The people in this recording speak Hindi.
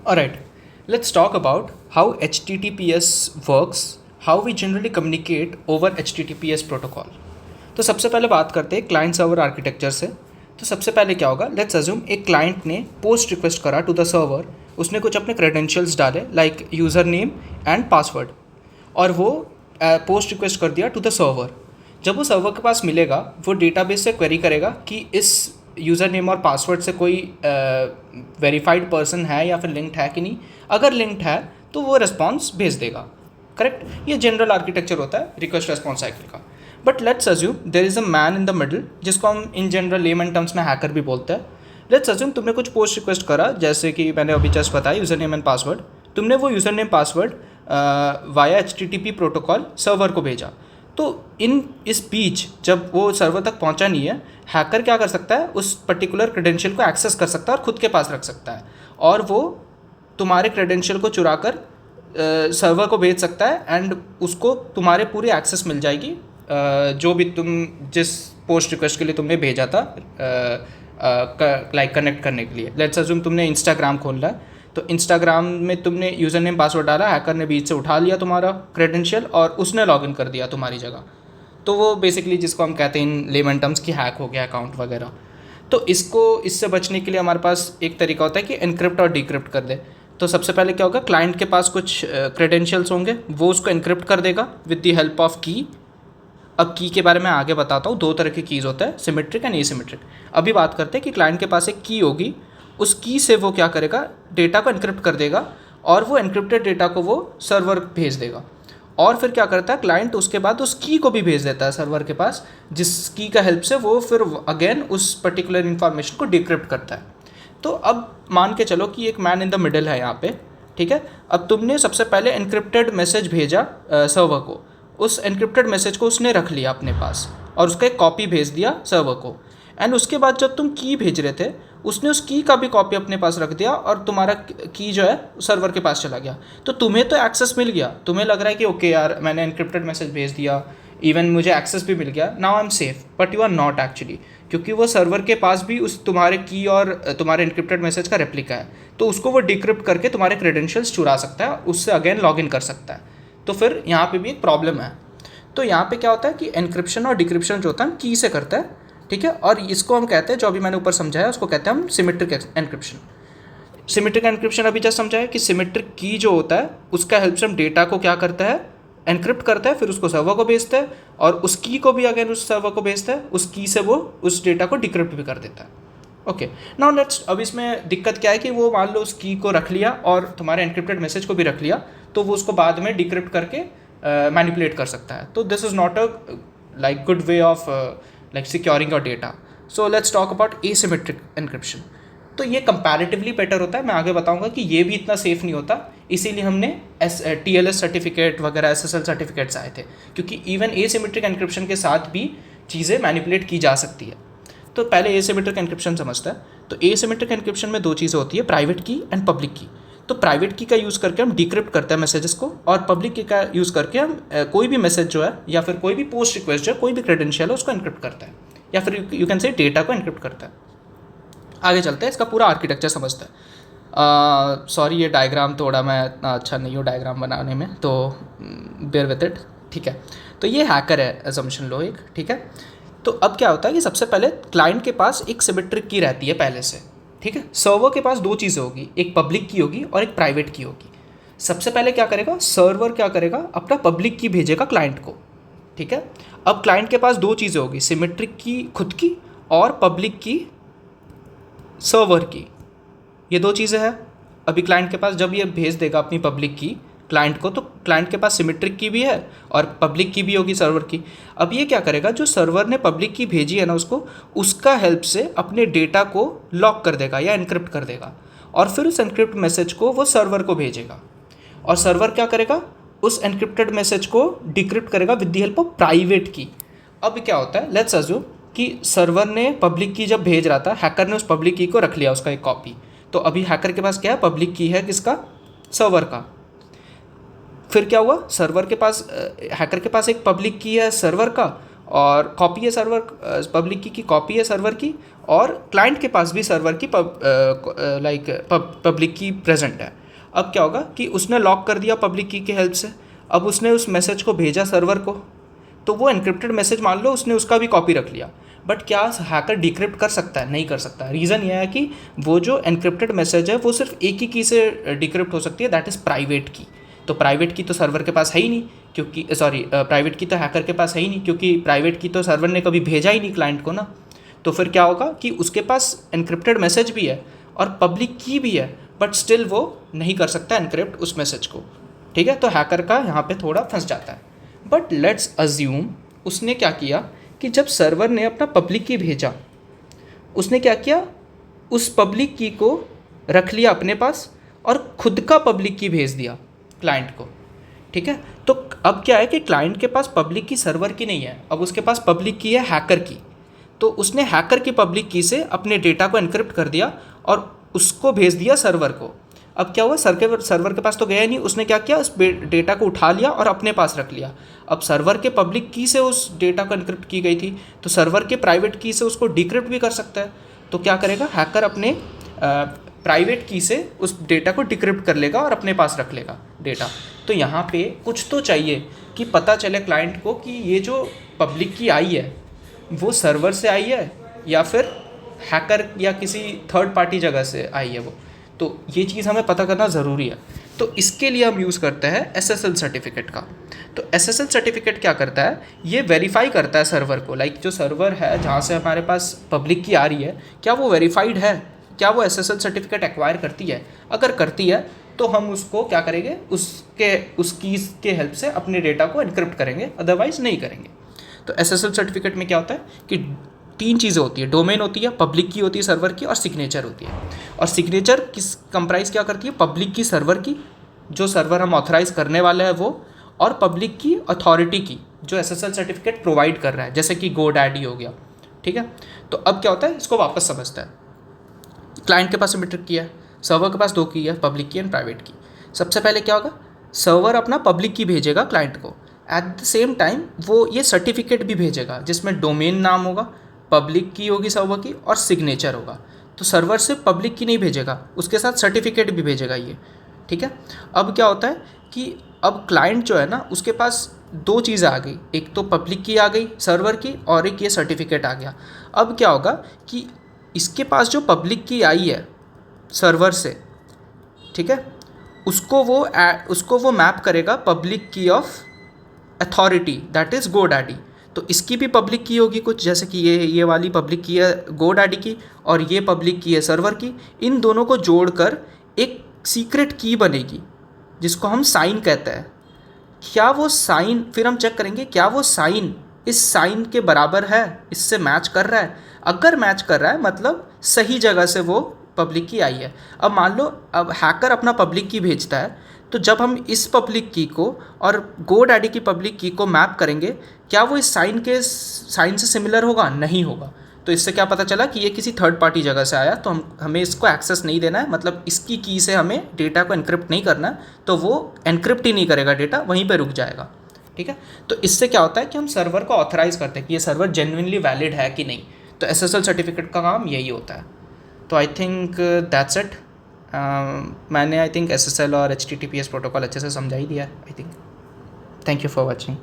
Alright, let's talk about how HTTPS works, how we generally communicate over HTTPS protocol. तो सबसे पहले बात करते हैं क्लाइंट सर्वर आर्किटेक्चर से. तो सबसे पहले क्या होगा, लेट्स अज्यूम एक क्लाइंट ने पोस्ट रिक्वेस्ट करा टू द सर्वर. उसने कुछ अपने क्रेडेंशियल्स डाले like user name and password, और वो पोस्ट रिक्वेस्ट कर दिया टू द सर्वर. जब वो सर्वर के पास मिलेगा, वो डेटाबेस से क्वेरी करेगा कि इस यूज़र नेम और पासवर्ड से कोई वेरीफाइड पर्सन है या फिर लिंक्ड है कि नहीं. अगर लिंक्ड है तो वो रिस्पॉन्स भेज देगा. करेक्ट. ये जनरल आर्किटेक्चर होता है रिक्वेस्ट रेस्पॉन्स साइकिल का. But let's assume there is a man in the middle, जिसको हम इन जनरल लेमन टर्म्स में हैकर भी बोलते हैं. लेट्स अज्यूम तुमने कुछ पोस्ट रिक्वेस्ट करा, जैसे कि मैंने अभी जस्ट बताया यूज़र नेम एंड पासवर्ड. तुमने वो user name password via HTTP protocol server को भेजा. तो इस बीच जब वो सर्वर तक पहुंचा नहीं है, हैकर क्या कर सकता है, उस पर्टिकुलर क्रेडेंशियल को एक्सेस कर सकता है और ख़ुद के पास रख सकता है, और वो तुम्हारे क्रेडेंशियल को चुरा कर सर्वर को भेज सकता है, एंड उसको तुम्हारे पूरी एक्सेस मिल जाएगी जो भी तुम जिस पोस्ट रिक्वेस्ट के लिए तुमने भेजा था लाइक कनेक्ट करने के लिए. लेट्स अज्यूम तुमने इंस्टाग्राम खोला है, तो इंस्टाग्राम में तुमने यूज़र नेम पासवर्ड डाला, हैकर ने बीच से उठा लिया तुम्हारा क्रेडेंशियल और उसने लॉगिन कर दिया तुम्हारी जगह. तो वो बेसिकली जिसको हम कहते हैं इन लेमन टर्म्स की हैक हो गया अकाउंट वगैरह. तो इससे बचने के लिए हमारे पास एक तरीका होता है कि एनक्रिप्ट और डिक्रिप्ट कर दे. तो सबसे पहले क्या होगा, क्लाइंट के पास कुछ क्रेडेंशियल्स होंगे, वो उसको एनक्रिप्ट कर देगा विद द हेल्प ऑफ की. अब की के बारे में आगे बताता हूँ. दो तरह की कीज़ होता है, सिमेट्रिक एंड एसिमेट्रिक. अभी बात करते हैं कि क्लाइंट के पास एक की होगी, उस की से वो क्या करेगा, डेटा को एनक्रिप्ट कर देगा, और वो एनक्रिप्टेड डेटा को वो सर्वर भेज देगा. और फिर क्या करता है क्लाइंट, उसके बाद उस की को भी भेज देता है सर्वर के पास, जिस की का हेल्प से वो फिर अगेन उस पर्टिकुलर इन्फॉर्मेशन को डिक्रिप्ट करता है. तो अब मान के चलो कि एक मैन इन द मिडल है यहाँ पे, ठीक है. अब तुमने सबसे पहले एनक्रिप्टेड मैसेज भेजा सर्वर को. उस एनक्रिप्टेड मैसेज को उसने रख लिया अपने पास और उसका एक कॉपी भेज दिया सर्वर को. एंड उसके बाद जब तुम की भेज रहे थे, उसने उस की का भी कॉपी अपने पास रख दिया और तुम्हारा की जो है सर्वर के पास चला गया. तो तुम्हें तो एक्सेस मिल गया, तुम्हें लग रहा है कि ओके यार मैंने एनक्रिप्टेड मैसेज भेज दिया, इवन मुझे एक्सेस भी मिल गया, now I am safe. But you are not actually, क्योंकि वो सर्वर के पास भी उस तुम्हारे की और तुम्हारे एनक्रिप्टेड मैसेज का रेप्लिका है. तो उसको वो डिक्रिप्ट करके तुम्हारे क्रेडेंशियल्स चुरा सकता है, उससे अगेन लॉगिन कर सकता है. तो फिर यहाँ पे भी एक प्रॉब्लम है. तो यहाँ पे क्या होता है कि एनक्रिप्शन और डिक्रिप्शन जो होता है हम की से करते हैं, ठीक है. और इसको हम कहते हैं, जो अभी मैंने ऊपर समझाया उसको कहते हैं हम सिमेट्रिक एनक्रिप्शन. सिमेट्रिक एनक्रिप्शन अभी जस्ट समझाया कि सिमेट्रिक की जो होता है उसका हेल्प से हम डेटा को क्या करता है, एनक्रिप्ट करता है, फिर उसको सर्वर को भेजता है, और उस की को भी अगेन उस सर्वर को भेजता है. उस की से वो उस डेटा को डिक्रिप्ट भी कर देता है. ओके, नाउ लेट्स, अब इसमें दिक्कत क्या है कि वो मान लो उस की को रख लिया और तुम्हारे एनक्रिप्टेड मैसेज को भी रख लिया, तो वो उसको बाद में डिक्रिप्ट करके मैनिपुलेट कर सकता है. तो this is not a like good way of like securing your data. So let's talk about asymmetric encryption. तो ये कंपैरेटिवली बेटर होता है. मैं आगे बताऊंगा कि ये भी इतना सेफ नहीं होता, इसीलिए हमने TLS सर्टिफिकेट वगैरह SSL सर्टिफिकेट्स आए थे, क्योंकि इवन एसिमेट्रिक एनक्रिप्शन के साथ भी चीज़ें मैनिपुलेट की जा सकती है. तो पहले एसिमेट्रिक एनक्रिप्शन समझता है. तो एसिमेट्रिक एनक्रिप्शन में दो चीज़ें होती है, प्राइवेट की एंड पब्लिक की. तो प्राइवेट की का यूज़ करके हम डिक्रिप्ट करते हैं मैसेजेस को, और पब्लिक की का यूज़ करके हम कोई भी मैसेज जो है या फिर कोई भी पोस्ट रिक्वेस्ट जो है, कोई भी क्रेडेंशियल है उसको एनक्रिप्ट करता है, या फिर यू कैन से डेटा को एनक्रिप्ट करता है. आगे चलते हैं, इसका पूरा आर्किटेक्चर समझते हैं. सॉरी ये डायग्राम थोड़ा मैं इतना अच्छा नहीं हूँ डायग्राम बनाने में, तो बेयर विथ इट, ठीक है. तो ये हैकर है असम्पशन लो एक, ठीक है. तो अब क्या होता है कि सबसे पहले क्लाइंट के पास एक सिमेट्रिक की रहती है पहले से, ठीक है. सर्वर के पास दो चीज़ें होगी, एक पब्लिक की होगी और एक प्राइवेट की होगी. सबसे पहले क्या करेगा सर्वर, क्या करेगा अपना पब्लिक की भेजेगा क्लाइंट को, ठीक है. अब क्लाइंट के पास दो चीज़ें होगी, सिमेट्रिक की खुद की और पब्लिक की सर्वर की. ये दो चीज़ें हैं. अभी क्लाइंट के पास जब ये भेज देगा अपनी पब्लिक की क्लाइंट को, तो क्लाइंट के पास सिमेट्रिक की भी है और पब्लिक की भी होगी सर्वर की. अब ये क्या करेगा, जो सर्वर ने पब्लिक की भेजी है ना उसको, उसका हेल्प से अपने डेटा को लॉक कर देगा या एनक्रिप्ट कर देगा, और फिर उस एनक्रिप्ट मैसेज को वो सर्वर को भेजेगा, और सर्वर क्या करेगा, उस एनक्रिप्टेड मैसेज को डिक्रिप्ट करेगा with the help of private की. अब क्या होता है, लेट्स अज्यूम कि सर्वर ने पब्लिक की जब भेज रहा था, हैकर ने उस पब्लिक की को रख लिया, उसका एक कॉपी. तो अभी हैकर के पास क्या है, पब्लिक की है किसका, सर्वर का. फिर क्या हुआ, सर्वर के पास हैकर के पास एक पब्लिक की है सर्वर का, और कॉपी है सर्वर, पब्लिक की कॉपी है सर्वर की, और क्लाइंट के पास भी सर्वर की पब्लिक की प्रेजेंट है। अब क्या होगा कि उसने लॉक कर दिया पब्लिक की हेल्प से, अब उसने उस मैसेज को भेजा सर्वर को, तो वो एनक्रिप्टेड मैसेज मान लो उसने उसका भी कॉपी रख लिया, बट क्या हैकर डिक्रिप्ट कर सकता है? नहीं कर सकता। रीज़न यह है कि वो जो एनक्रिप्टेड मैसेज है वो सिर्फ एक ही की से डिक्रिप्ट हो सकती है, दैट इज़ प्राइवेट की। तो प्राइवेट की तो सर्वर के पास है ही नहीं, क्योंकि प्राइवेट की तो हैकर के पास है ही नहीं, क्योंकि प्राइवेट की तो सर्वर ने कभी भेजा ही नहीं क्लाइंट को ना। तो फिर क्या होगा कि उसके पास एनक्रिप्टेड मैसेज भी है और पब्लिक की भी है, बट स्टिल वो नहीं कर सकता एनक्रिप्ट उस मैसेज को। ठीक है, तो हैकर का यहाँ पे थोड़ा फंस जाता है। बट लेट्स अज्यूम उसने क्या किया कि जब सर्वर ने अपना पब्लिक की भेजा, उसने क्या किया, उस पब्लिक की को रख लिया अपने पास और खुद का पब्लिक की भेज दिया क्लाइंट को। ठीक है, तो अब क्या है कि क्लाइंट के पास पब्लिक की सर्वर की नहीं है, अब उसके पास पब्लिक की है हैकर की। तो उसने हैकर की पब्लिक की से अपने डेटा को एनक्रिप्ट कर दिया और उसको भेज दिया सर्वर को। अब क्या हुआ, सर्वर के पास तो गया नहीं, उसने क्या किया, उस डेटा को उठा लिया और अपने पास रख लिया। अब सर्वर के पब्लिक की से उस डेटा को एनक्रिप्ट की गई थी, तो सर्वर के प्राइवेट की से उसको डिक्रिप्ट भी कर सकता है। तो क्या करेगा, हैकर अपने प्राइवेट की से उस डेटा को डिक्रिप्ट कर लेगा और अपने पास रख लेगा डेटा। तो यहाँ पे कुछ तो चाहिए कि पता चले क्लाइंट को कि ये जो पब्लिक की आई है वो सर्वर से आई है या फिर हैकर या किसी थर्ड पार्टी जगह से आई है वो। तो ये चीज़ हमें पता करना ज़रूरी है। तो इसके लिए हम यूज़ करते हैं SSL सर्टिफिकेट का। तो SSL सर्टिफिकेट क्या करता है, ये वेरीफाई करता है सर्वर को, लाइक जो सर्वर है जहाँ से हमारे पास पब्लिक की आ रही है, क्या वो वेरीफाइड है, क्या वो SSL सर्टिफिकेट एक्वायर करती है। अगर करती है तो हम उसको क्या करेंगे, उस कीज़ के हेल्प से अपने डेटा को एनक्रिप्ट करेंगे, अदरवाइज़ नहीं करेंगे। तो SSL सर्टिफिकेट में क्या होता है कि 3 चीज़ें होती है, डोमेन होती है, पब्लिक की होती है सर्वर की, और सिग्नेचर होती है। और सिग्नेचर किस कंप्राइज क्या करती है, पब्लिक की सर्वर की, जो सर्वर हम ऑथराइज़ करने वाले हैं वो, और पब्लिक की अथॉरिटी की जो SSL सर्टिफिकेट प्रोवाइड कर रहा है, जैसे कि GoDaddy हो गया। ठीक है, तो अब क्या होता है, इसको वापस समझता है। क्लाइंट के पास सबमिट किया है, सर्वर के पास 2 की है, पब्लिक की एंड प्राइवेट की। सबसे पहले क्या होगा, सर्वर अपना पब्लिक की भेजेगा क्लाइंट को, एट द सेम टाइम वो ये सर्टिफिकेट भी भेजेगा जिसमें डोमेन नाम होगा, पब्लिक की होगी सर्वर की, और सिग्नेचर होगा। तो सर्वर से पब्लिक की नहीं भेजेगा, उसके साथ सर्टिफिकेट भी भेजेगा ये। ठीक है, अब क्या होता है कि अब क्लाइंट जो है ना, उसके पास 2 चीज़ें आ गई, एक तो पब्लिक की आ गई सर्वर की, और एक ये सर्टिफिकेट आ गया। अब क्या होगा कि इसके पास जो पब्लिक की आई है सर्वर से, ठीक है, उसको वो मैप करेगा पब्लिक की of authority, that is GoDaddy। तो इसकी भी पब्लिक की होगी कुछ, जैसे कि ये वाली पब्लिक की है GoDaddy की, और ये पब्लिक की है सर्वर की। इन दोनों को जोड़कर एक सीक्रेट की बनेगी जिसको हम साइन कहते हैं। क्या वो साइन, फिर हम चेक करेंगे क्या वो साइन इस साइन के बराबर है, इससे मैच कर रहा है। अगर मैच कर रहा है मतलब सही जगह से वो पब्लिक की आई है। अब मान लो अब हैकर अपना पब्लिक की भेजता है, तो जब हम इस पब्लिक की को और GoDaddy की पब्लिक की को मैप करेंगे, क्या वो इस साइन से सिमिलर होगा? नहीं होगा। तो इससे क्या पता चला कि ये किसी थर्ड पार्टी जगह से आया, तो हमें इसको एक्सेस नहीं देना है, मतलब इसकी की से हमें डेटा को एनक्रिप्ट नहीं करना है, तो वो एनक्रिप्ट ही नहीं करेगा डेटा, वहीं पर रुक जाएगा। ठीक है, तो इससे क्या होता है कि हम सर्वर को ऑथराइज़ करते हैं कि ये सर्वर जेन्युइनली वैलिड है कि नहीं। तो SSL सर्टिफिकेट का काम यही होता है। तो आई थिंक दैट्स इट। मैंने SSL और HTTPS प्रोटोकॉल अच्छे से समझा ही दिया है I think. Thank you for watching.